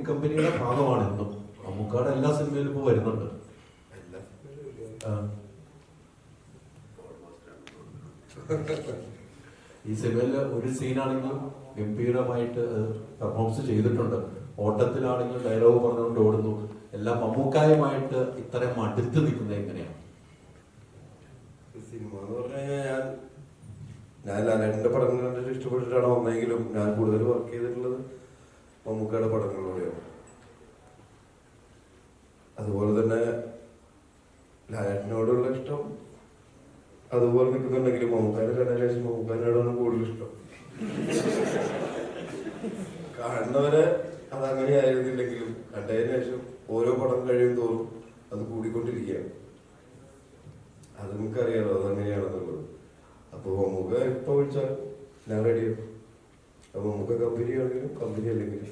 കമ്പനിയുടെ ഭാഗമാണ് എന്നും. മമ്മൂക്കാട് എല്ലാ സിനിമയിലും ഇപ്പൊ വരുന്നുണ്ട്. ഈ സിനിമയില് ഒരു സീനാണെങ്കിലും ഗംഭീരമായിട്ട് പെർഫോമൻസ് ചെയ്തിട്ടുണ്ട്. ഓട്ടത്തിലാണെങ്കിലും ഡയലോഗ് പറഞ്ഞുകൊണ്ട് ഓടുന്നു. എല്ലാം മമ്മൂക്കായുമായിട്ട് ഇത്രയും അടുത്ത് നിൽക്കുന്നത് എങ്ങനെയാണ്? സിനിമ എന്ന് പറഞ്ഞു കഴിഞ്ഞാൽ ഞാൻ ലാലേട്ടൻ്റെ പടങ്ങൾ കണ്ടിട്ട് ഇഷ്ടപ്പെട്ടിട്ടാണ് വന്നെങ്കിലും ഞാൻ കൂടുതൽ വർക്ക് ചെയ്തിട്ടുള്ളത് മമ്മൂക്കയുടെ പടങ്ങളിലൂടെയാണ്. അതുപോലെ തന്നെ ലാലേട്ടനോടുള്ള ഇഷ്ടം അതുപോലെ നിൽക്കുന്നുണ്ടെങ്കിലും മമ്മൂക്കാനെ കണ്ടതിന് ശേഷം മമ്മൂക്കാനോടാണ് കൂടുതൽ ഇഷ്ടം. കാണുന്നവരെ അതങ്ങനെയായിരുന്നില്ലെങ്കിലും കണ്ടതിന് ശേഷം ഓരോ പടം കഴിയും തോറും അത് കൂടിക്കൊണ്ടിരിക്കുകയാണ്. അത് നമുക്കറിയാലോ അതങ്ങനെയാണെന്നുള്ളത്. അപ്പൊ മമ്മൂക്ക ഇപ്പൊ വിളിച്ചാൽ ഞാൻ റെഡിയാണ്. അപ്പൊ മമ്മൂക്ക കമ്പനി ആണെങ്കിലും കമ്പനി അല്ലെങ്കിലും